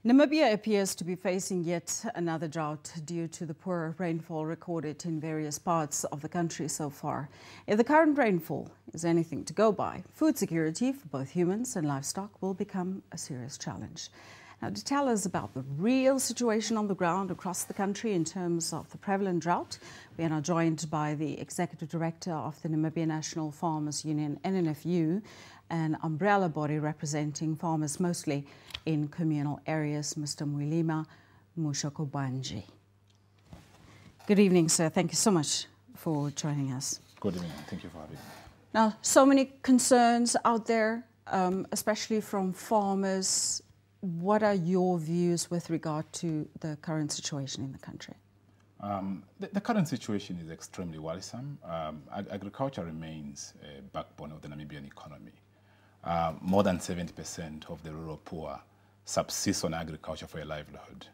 Namibia appears to be facing yet another drought due to the poor rainfall recorded in various parts of the country so far. If the current rainfall is anything to go by, food security for both humans and livestock will become a serious challenge. Now, to tell us about the real situation on the ground across the country in terms of the prevalent drought, we are now joined by the Executive Director of the Namibia National Farmers Union, NNFU, an umbrella body representing farmers mostly in communal areas, Mr. Mwilima Mushokobanji. Good evening, sir. Thank you so much for joining us. Good evening. Thank you for having me. Now, so many concerns out there, especially from farmers. What are your views with regard to the current situation in the country? The current situation is extremely worrisome. Agriculture remains a backbone of the Namibian economy. More than 70% of the rural poor subsist on agriculture for a livelihood.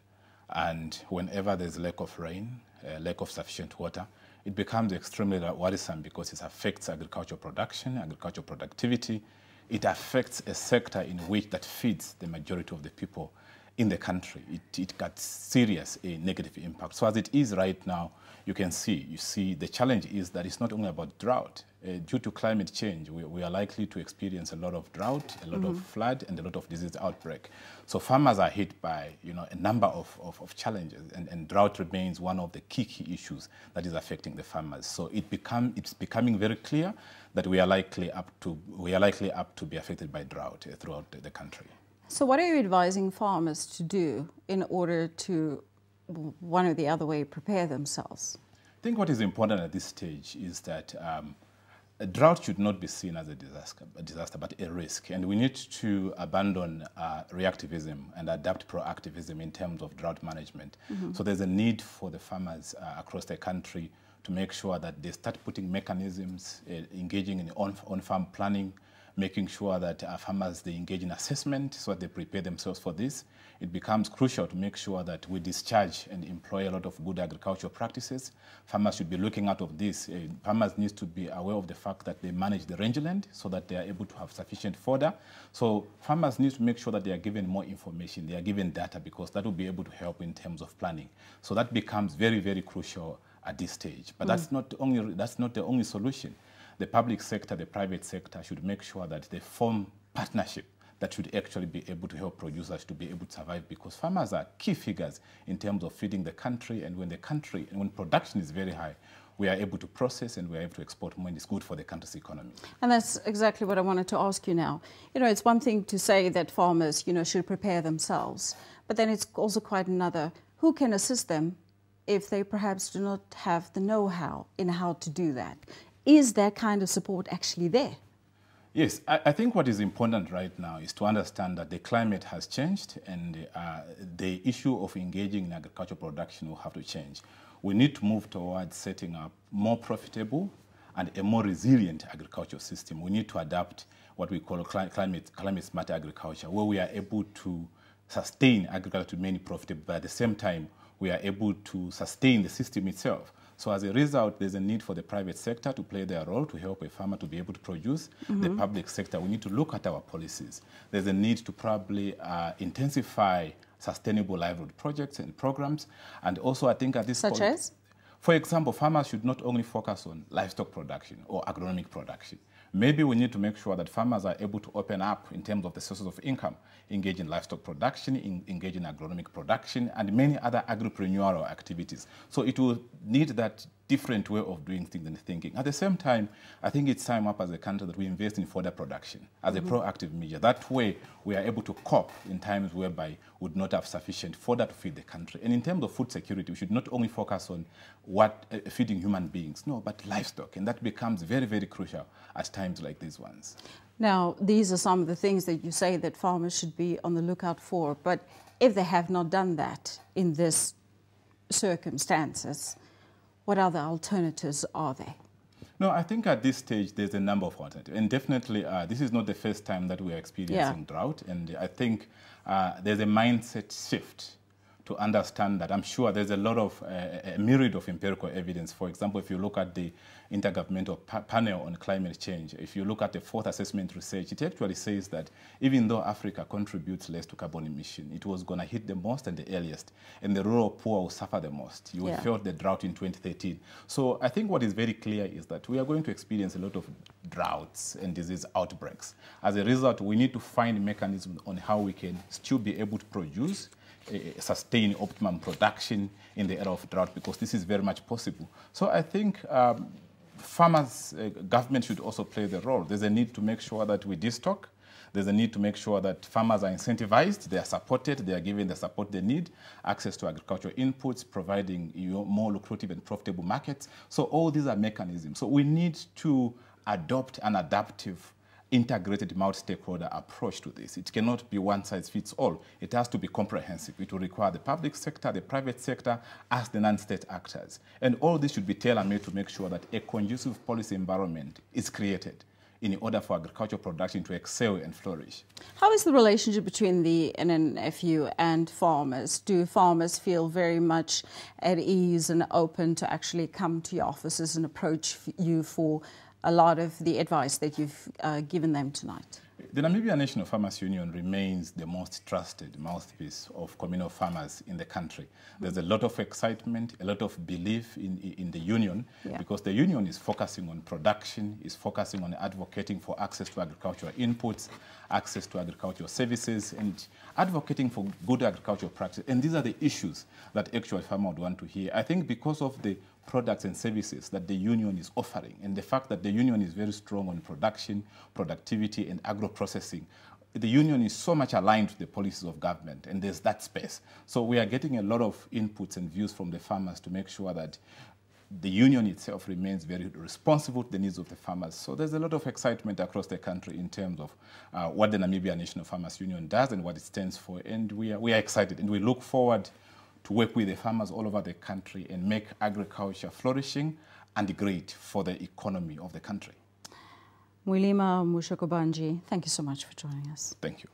And whenever there's lack of rain, lack of sufficient water, it becomes extremely worrisome because it affects agricultural production, agricultural productivity. It affects a sector in which that feeds the majority of the people in the country. It got serious negative impact. So as it is right now, you see the challenge is that it's not only about drought. Due to climate change, we are likely to experience a lot of drought, a lot of flood, and a lot of disease outbreak. So farmers are hit by a number of challenges, and drought remains one of the key issues that is affecting the farmers. So it's becoming very clear that we are likely up to be affected by drought throughout the country. So what are you advising farmers to do in order to, one or the other way, prepare themselves? I think what is important at this stage is that a drought should not be seen as a disaster, but a risk. And we need to abandon reactivism and adapt proactivism in terms of drought management. So there's a need for the farmers across the country to make sure that they start putting mechanisms, engaging in on-farm planning, making sure that farmers, they engage in assessment so that they prepare themselves for this. It becomes crucial to make sure that we discharge and employ a lot of good agricultural practices. Farmers should be looking out of this. Farmers need to be aware of the fact that they manage the rangeland so that they are able to have sufficient fodder. So farmers need to make sure that they are given more information, they are given data, because that will be able to help in terms of planning. So that becomes very, very crucial at this stage. But that's not the only solution. The public sector, the private sector should make sure that they form partnership that should actually be able to help producers to be able to survive, because farmers are key figures in terms of feeding the country, and when production is very high, we are able to process and we are able to export more, and it's good for the country's economy. And that's exactly what I wanted to ask you now. It's one thing to say that farmers, should prepare themselves, but then it's also quite another, who can assist them if they perhaps do not have the know-how in how to do that? Is that kind of support actually there? Yes, I think what is important right now is to understand that the climate has changed, and the issue of engaging in agricultural production will have to change. We need to move towards setting up more profitable and a more resilient agricultural system. We need to adapt what we call climate smart agriculture, where we are able to sustain agriculture to remain profitable, but at the same time, we are able to sustain the system itself. So as a result, there's a need for the private sector to play their role to help a farmer to be able to produce. The public sector, we need to look at our policies. There's a need to probably intensify sustainable livelihood projects and programs. And also, I think at this point... Such as? For example, farmers should not only focus on livestock production or agronomic production. Maybe we need to make sure that farmers are able to open up in terms of the sources of income, engage in livestock production, engage in agronomic production, and many other agripreneurial activities. So it will need that different way of doing things and thinking. At the same time, I think it's time up as a country that we invest in fodder production as a proactive measure. That way, we are able to cope in times whereby we would not have sufficient fodder to feed the country. And in terms of food security, we should not only focus on feeding human beings, no, but livestock. And that becomes very, very crucial at times like these ones. Now, these are some of the things that you say that farmers should be on the lookout for. But if they have not done that in this circumstances, what other alternatives are there? No, I think at this stage there's a number of alternatives. And definitely this is not the first time that we are experiencing drought. And I think there's a mindset shift to understand that. I'm sure there's a lot of a myriad of empirical evidence. For example, if you look at the Intergovernmental Panel on Climate Change, if you look at the fourth assessment research, it actually says that even though Africa contributes less to carbon emission, it was going to hit the most and the earliest, and the rural poor will suffer the most. You felt the drought in 2013. So I think what is very clear is that we are going to experience a lot of droughts and disease outbreaks. As a result, we need to find mechanisms on how we can still be able to produce, sustain optimum production in the era of drought, because this is very much possible. So I think farmers, government should also play the role. There's a need to make sure that we destock. There's a need to make sure that farmers are incentivized, they are supported, they are given the support they need, access to agricultural inputs, providing more lucrative and profitable markets. So all these are mechanisms. So we need to adopt an adaptive, integrated multi-stakeholder approach to this. It cannot be one size fits all. It has to be comprehensive. It will require the public sector, the private sector, as the non-state actors. And all this should be tailor-made to make sure that a conducive policy environment is created in order for agricultural production to excel and flourish. How is the relationship between the NNFU and farmers? Do farmers feel very much at ease and open to actually come to your offices and approach you for a lot of the advice that you've given them tonight? The Namibia National Farmers Union remains the most trusted mouthpiece of communal farmers in the country. There's a lot of excitement, a lot of belief in the union, because the union is focusing on production, is focusing on advocating for access to agricultural inputs, access to agricultural services, and advocating for good agricultural practice. And these are the issues that actual farmers would want to hear. I think because of the products and services that the union is offering, and the fact that the union is very strong on production, productivity, and agro-processing, the union is so much aligned to the policies of government, and there's that space. So we are getting a lot of inputs and views from the farmers to make sure that the union itself remains very responsible to the needs of the farmers. So there's a lot of excitement across the country in terms of what the Namibia National Farmers Union does and what it stands for. And we are excited, and we look forward to work with the farmers all over the country and make agriculture flourishing and great for the economy of the country. Mwilima Mushokobanji, thank you so much for joining us. Thank you.